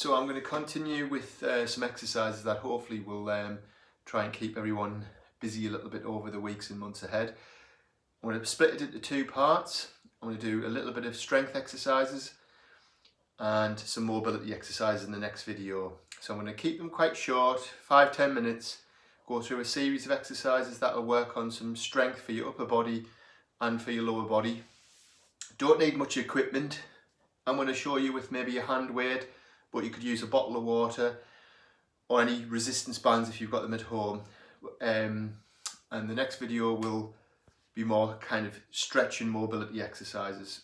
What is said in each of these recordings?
So I'm going to continue with some exercises that hopefully will try and keep everyone busy a little bit over the weeks and months ahead. I'm going to split it into two parts. I'm going to do a little bit of strength exercises and some mobility exercises in the next video. So I'm going to keep them quite short, 5-10 minutes, go through a series of exercises that will work on some strength for your upper body and for your lower body. Don't need much equipment. I'm going to show you with maybe a hand weight, but you could use a bottle of water or any resistance bands if you've got them at home. And the next video will be more kind of stretch and mobility exercises.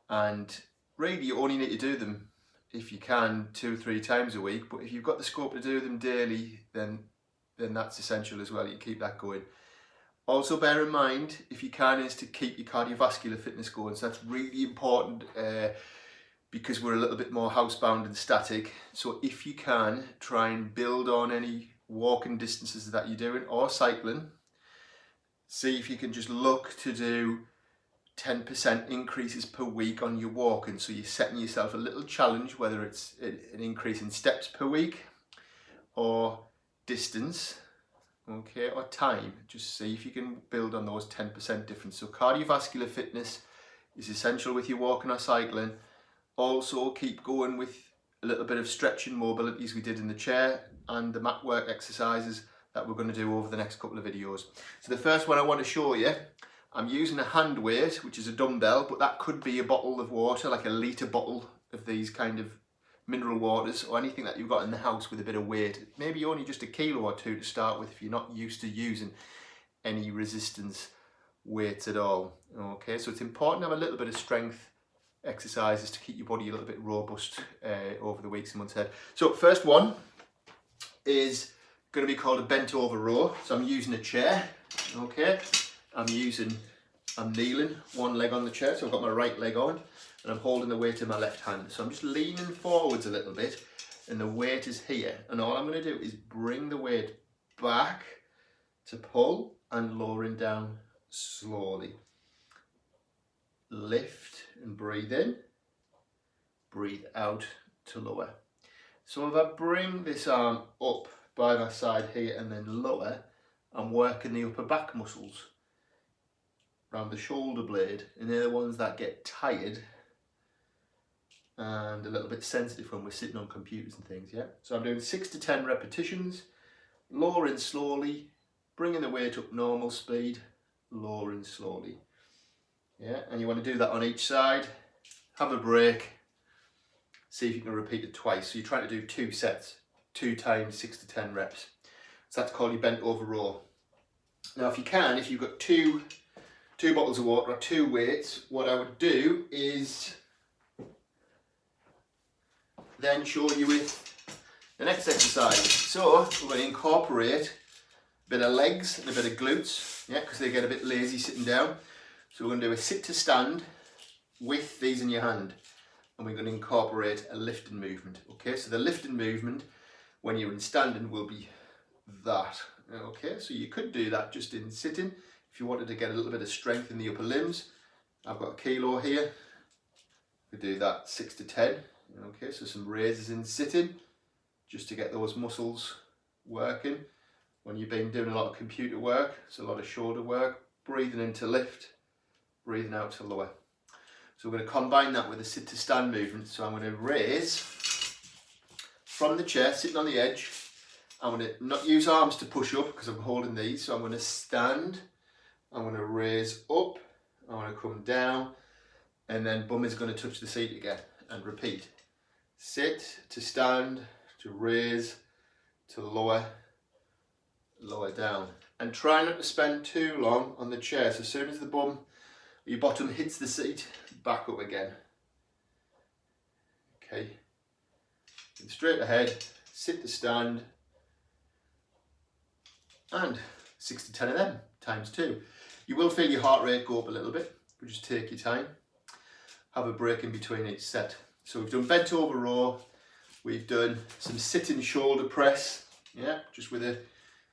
And really you only need to do them, if you can, 2-3 times a week. But if you've got the scope to do them daily, then that's essential as well. You keep that going. Also bear in mind, if you can, is to keep your cardiovascular fitness going. So that's really important. Because we're a little bit more housebound and static. So if you can, try and build on any walking distances that you're doing or cycling. See if you can just look to do 10% increases per week on your walking. So you're setting yourself a little challenge, whether it's an increase in steps per week or distance, okay, or time. Just see if you can build on those 10% difference. So cardiovascular fitness is essential with your walking or cycling. Also keep going with a little bit of stretching mobility as we did in the chair and the mat work exercises that we're going to do over the next couple of videos. So the first one I want to show you, I'm using a hand weight, which is a dumbbell, but that could be a bottle of water, like a litre bottle of these kind of mineral waters, or anything that you've got in the house with a bit of weight. Maybe only just 1 kilo or 2 to start with if you're not used to using any resistance weights at all. Okay, so it's important to have a little bit of strength exercises to keep your body a little bit robust over the weeks and months ahead. So first one is going to be called a bent over row. So I'm using a chair, okay, I'm kneeling, one leg on the chair, so I've got my right leg on and I'm holding the weight in my left hand. So I'm just leaning forwards a little bit and the weight is here, and all I'm going to do is bring the weight back to pull and lowering down slowly. Lift and breathe in, breathe out to lower. So if I bring this arm up by my side here and then lower, I'm working the upper back muscles around the shoulder blade, and they're the ones that get tired and a little bit sensitive when we're sitting on computers and things, yeah? So I'm doing 6 to 10 repetitions, lowering slowly, bringing the weight up normal speed, lowering slowly. Yeah, and you want to do that on each side, have a break, see if you can repeat it twice. So you're trying to do 2 sets, 2 times 6 to 10 reps. So that's called your bent over row. Now if you can, if you've got two bottles of water or 2 weights, what I would do is then show you with the next exercise. So we're going to incorporate a bit of legs and a bit of glutes, yeah, because they get a bit lazy sitting down. So we're going to do a sit to stand with these in your hand, and we're going to incorporate a lifting movement. Okay, so the lifting movement when you're in standing will be that. Okay, so you could do that just in sitting if you wanted to get a little bit of strength in the upper limbs. I've got 1 kilo here. We do that 6 to 10. Okay, so some raises in sitting just to get those muscles working. When you've been doing a lot of computer work, so a lot of shoulder work, breathing in to lift, breathing out to lower. So we're going to combine that with a sit to stand movement. So I'm going to raise from the chair, sitting on the edge. I'm going to not use arms to push up because I'm holding these. So I'm going to stand, I'm going to raise up, I'm going to come down, and then bum is going to touch the seat again, and repeat. Sit to stand, to raise, to lower, lower down. And try not to spend too long on the chair. So as soon as the bum, your bottom hits the seat, back up again. Okay. And straight ahead, sit to stand, and 6 to 10 of them, times 2. You will feel your heart rate go up a little bit, but just take your time. Have a break in between each set. So we've done bent over row, we've done some sitting shoulder press, yeah, just with a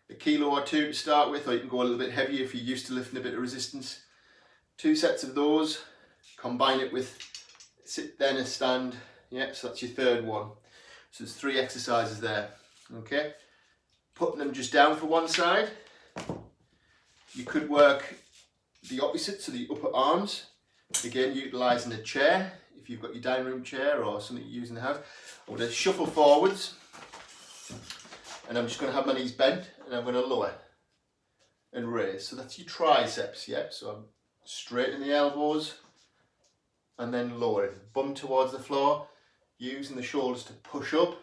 1 kilo or 2 to start with, or you can go a little bit heavier if you're used to lifting a bit of resistance. 2 sets of those, combine it with sit then a stand, yeah, so that's your third one. So there's 3 exercises there. Okay, putting them just down for one side. You could work the opposite, so the upper arms. Again, utilising a chair, if you've got your dining room chair or something you use in the house. I'm going to shuffle forwards, and I'm just going to have my knees bent, and I'm going to lower and raise. So that's your triceps, yeah? So I'm straightening the elbows, and then lowering. Bum towards the floor, using the shoulders to push up,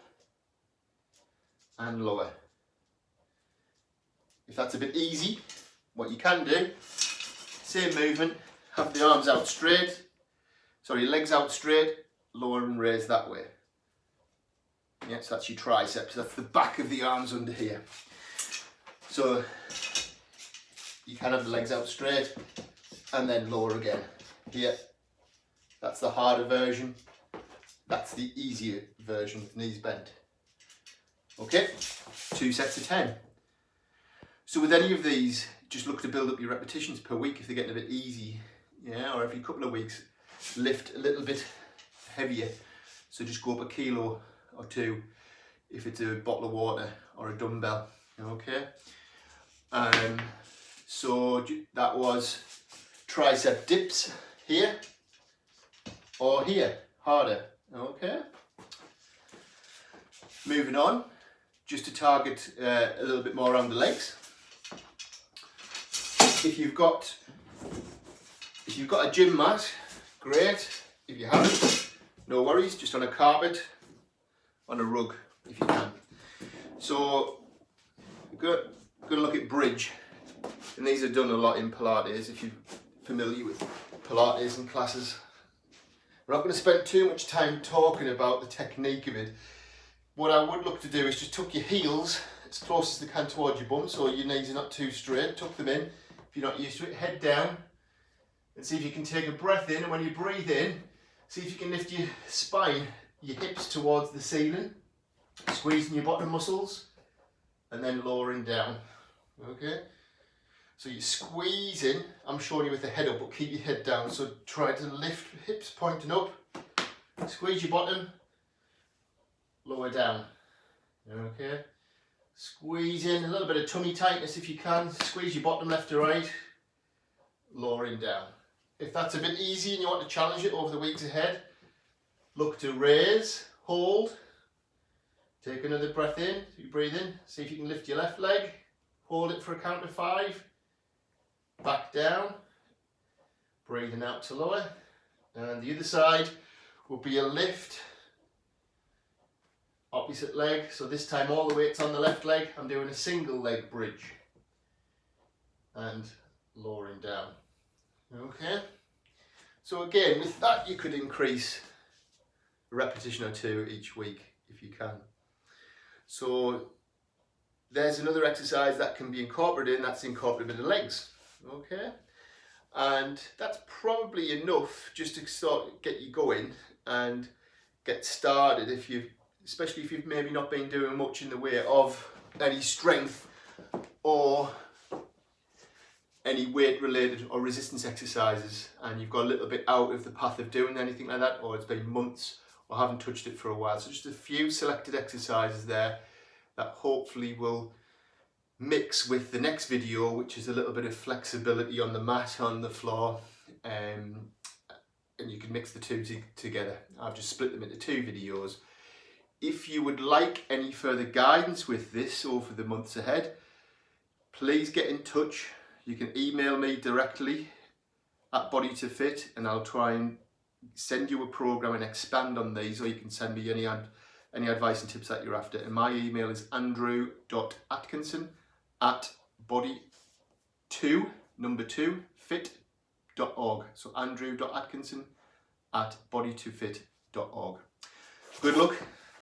and lower. If that's a bit easy, what you can do, same movement, have the arms out straight, sorry, legs out straight, lower and raise that way. Yeah, so that's your triceps, that's the back of the arms under here. So you can have the legs out straight and then lower again. Here, that's the harder version, that's the easier version with knees bent. Okay, 2 sets of 10. So with any of these, just look to build up your repetitions per week if they're getting a bit easy, yeah, or every couple of weeks, lift a little bit heavier. So just go up a kilo or 2 if it's a bottle of water or a dumbbell, okay? So that was tricep dips here or here, harder, okay? Moving on, just to target a little bit more around the legs. If you've got a gym mat, great. If you haven't, no worries, just on a carpet, on a rug if you can. So we're going to look at bridge, and these are done a lot in Pilates if you're familiar with Pilates and classes. We're not going to spend too much time talking about the technique of it. What I would look to do is just tuck your heels as close as they can towards your bum, so your knees are not too straight. Tuck them in. If you're not used to it, head down and see if you can take a breath in, and when you breathe in, see if you can lift your spine, your hips towards the ceiling, squeezing your bottom muscles and then lowering down. Okay, so you're squeezing, I'm showing you with the head up, but keep your head down, so try to lift hips pointing up, squeeze your bottom, lower down. Okay, squeeze in, a little bit of tummy tightness if you can, squeeze your bottom left to right, lowering down. If that's a bit easy and you want to challenge it over the weeks ahead, look to raise, hold, take another breath in, so you breathe in, see if you can lift your left leg, hold it for a count of 5, back down, breathing out to lower, and the other side will be a lift, opposite leg, so this time all the weight's on the left leg, I'm doing a single leg bridge, and lowering down. Okay, so again with that you could increase a repetition or 2 each week if you can. So there's another exercise that can be incorporated in, that's incorporated in the legs. Okay, and that's probably enough just to sort of get you going and get started, if you, especially if you've maybe not been doing much in the way of any strength or any weight related or resistance exercises, and you've got a little bit out of the path of doing anything like that, or it's been months or haven't touched it for a while. So just a few selected exercises there that hopefully will mix with the next video, which is a little bit of flexibility on the mat, on the floor, and you can mix the two together. I've just split them into 2 videos. If you would like any further guidance with this over the months ahead, please get in touch. You can email me directly at Body2Fit, and I'll try and send you a program and expand on these, or you can send me any advice and tips that you're after. And my email is andrew.atkinson@body2fit.org. So andrew.atkinson@body2fit.org. Good luck.